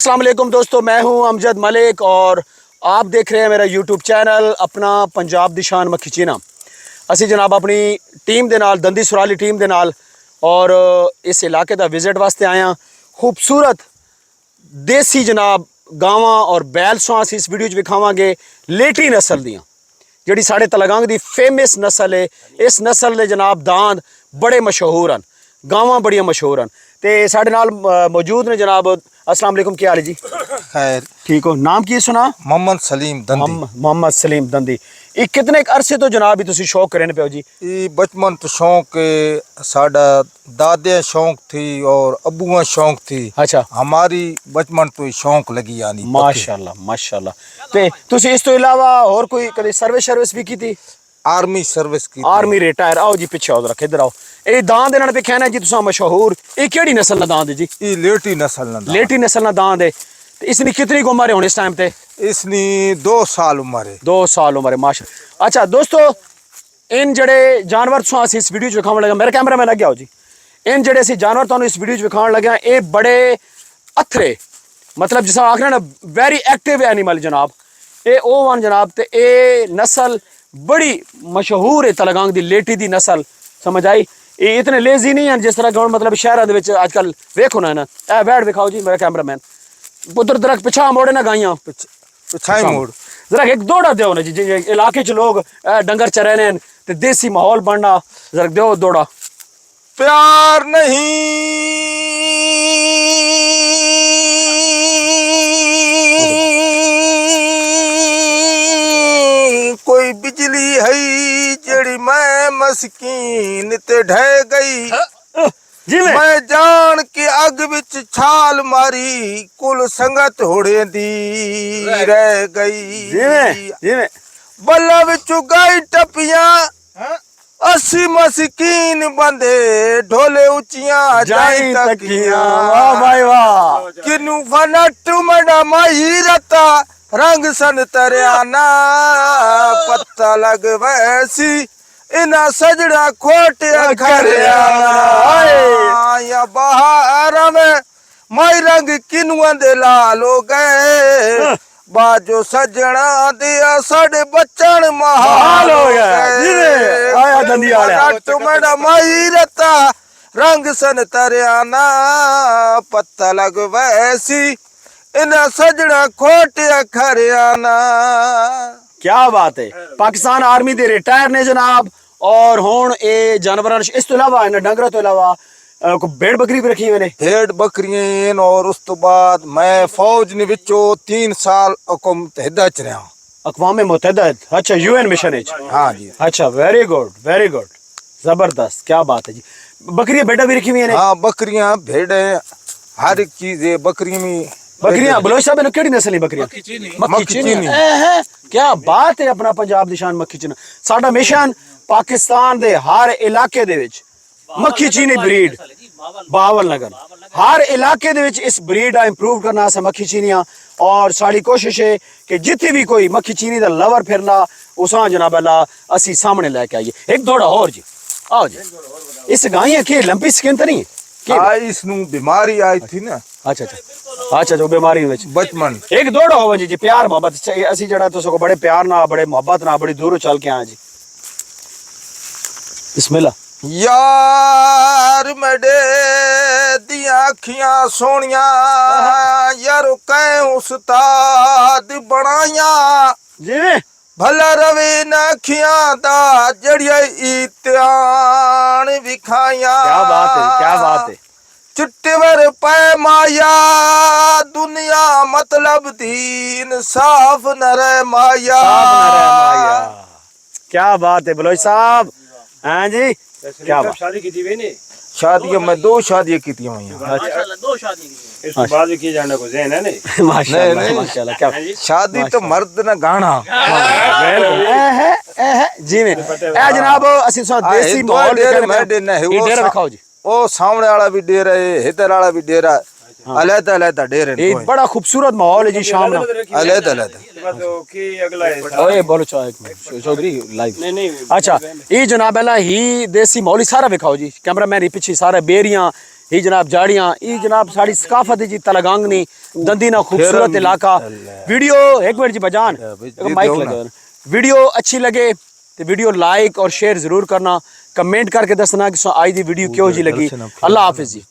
अस्सलाम वालेकुम दोस्तों, मैं हूं अमजद मलिक और आप देख रहे हैं मेरा यूट्यूब चैनल अपना पंजाब दी शान मक्खी चीना। असी जनाब अपनी टीम दे नाल दंदी सुराली टीम दे नाल और इस इलाके दा विजिट वास्ते आए हैं। खूबसूरत देसी जनाब गावां और बैल सौ असी इस वीडियो च विखावांगे लेटी नस्ल दियां जिहड़ी साढ़े तलगंग दी फेमस नस्ल है। इस नस्ल दे जनाब दांद बड़े मशहूर हैं, गावां बड़ियां मशहूर हैं। ते साढ़े नाल मौजूद ने जनाब। अस्सलाम वालेकुम, क्या हाल है जी? खैर, ठीक हो? नाम की सुना? मोहम्मद सलीम दंदी। मोहम्मद सलीम दंदी। ये कितने अरसे तो जनाब तुसी शौक करने पे हो जी? ये बचपन तो शौक साडा दादे शौक थी और अबुआ शौक थी। अच्छा, हमारी बचपन तो ही शौक लगी यानी। माशाल्लाह माशाल्लाह। ते तुसी इस तो इलावा और कोई कभी सर्विस भी की थी? आर्मी सर्विस की। Army retire. आओ जी पीछे आओ, जरा इधर आओ। ये दांद इन्होंने पे कहना जी तुसा मशहूर। ये केड़ी नस्ल दा दांद है जी? ये लेटी नस्ल ना। लेटी नस्ल दा दांद है। ते इसनी कितनी उम्र है हुन इस टाइम ते? इसनी 2 साल उम्र है। 2 साल उम्र है, माशा। अच्छा दोस्तों, इन जड़े जानवर तुसा असी इस वीडियो च विखावन लगे, मेरा कैमरा मैन लग गया हो जी। इन जड़े असी जानवर तुहानू इस वीडियो च विखावन लगे ये बड़े अथरे, मतलब जिस आखना ना वेरी एक्टिव एनिमल जनाब। ये ओ वन जनाब। ते ये नस्ल बड़ी मशहूर है तलगंग दी लेटी दी नस्ल, समझ आई? ये इतने लेजी नहीं हैं जिस तरह कि मतलब शहर अजकल वेखो ना ए बैठ विखाओ जी मेरा कैमरा मैन। पुत्र दरख पिछा मोड़े ना गाइयां पिछाई मोड़ जरा एक दौड़ा दो ना जी। इलाके च लोग डंगर चरे ने ते देसी माहौल बनना, जरा दो दौड़ा। प्यार नहीं कोई बिजली है जड़ी मैं मस्कीन ते ढह गई। जी मैं जान के अग विच छाल मारी कुल संगत होड़े दी रह गई। जी में बल्ला विच गई टपियां अस्सी मस्कीन बंदे ढोले उचियां जाई तकियां। वाह भाई वाह। किनू फनट मड़ा माही रता रंग सन तरियाना पत्ता लग वैसी इना सजड़ा खोट या बहार में माई रंग किनुआ दे लाल हो गए। बाजो सजना दिया साढ़े बच्चन महाल हो गए। मेरा माई रता रंग सन तरियाना पत्ता लग वैसी इना सजड़ा खोट हरियाणा। क्या बात है। पाकिस्तान आर्मी दे रिटायर ने जनाब। और हुण ए जानवर इस तो इलावा इन्हां डंगर तो इलावा कोई भेड़ बकरी भी रखी हुई ने? भेड़ बकरियां और उस तो बाद मैं फौज ने विचो 3 साल मुतहदा च रहा। अक़वाम मुत्तहिदा। अच्छा, यूएन मिशन है। हाँ जी। अच्छा, वेरी गुड जबरदस्त, क्या बात है जी। बकरियां भेड़ा भी रखी हुई ने? हाँ, बकरियां भेड़े हर एक चीज है। बकरियां बलोच साहब ने केड़ी नस्ल दी बकरियां? मक्खी चीनी। क्या बात है। अपना पंजाब दी शान मक्खी चीनी। साडा मिशन पाकिस्तान दे हर इलाके दे विच मक्खी चीनी ब्रीड बावल नगर हर इलाके दे विच इस ब्रीड आ इंप्रूव करना अस मक्खी चीनियां। और साड़ी कोशिश है कि जिथे भी कोई मक्खी चीनी दा लवर फिरना उसा जनाब अल्लाह असी सामने लेके आइए। एक दौड़ा और जी, आओ जी। इस गाइयां के लंबी स्किन तो नहीं इसनू बीमारी आई थी ना। अच्छा जो बीमारी विच बचपन एक दौड़ा हो जी प्यार मोहब्बत असी जड़ा तो सको बड़े प्यार ना बड़े मोहब्बत ना बड़ी दूरों चल के आए जी। बिस्मिल्लाह। यार मेरे दिया अखियां सोनिया यार कै उस्ताद बनाया जी भला रवे न अखियां दा जड़िया इत्यान विखाया। क्या बात है। चिट्टे वर पै माया दुनिया मतलब दीन साफ न रह माया। क्या बात है बलोच साहब। हाँ जी, क्या बात। शादी की थी ने? शादियां मैं 2 शादियां की थी। माशाल्लाह 2 शादी की। इसके बाद किए जाने को ज़हन है नहीं? माशाल्लाह क्या शादी तो मर्द न गाना। जी में ए जनाब असी देसी माहौल डेरा दिखाओ जी। ओ सामने वाला भी डेरा है, इधर वाला भी डेरा, अलग अलग डेरे। ये बड़ा खूबसूरत माहौल है जी। शाम ना अलग अलग ओए बोलो चौधरी लाइव नहीं। अच्छा, ये जनाब अल्लाह ही देसी माहौल सारा दिखाओ जी। कैमरा मैन पीछे सारा बेरियां ये जनाब झाड़ियाँ, ये जनाब साड़ी सकाफत जी तलगांगनी दंदी ना खूबसूरत इलाका। वीडियो एक मिनट जी बजान माइक लगे, वीडियो अच्छी लगे तो वीडियो लाइक और शेयर जरूर करना, कमेंट करके दसना कि आज दी वीडियो क्यों जी लगी। अल्लाह हाफिज जी।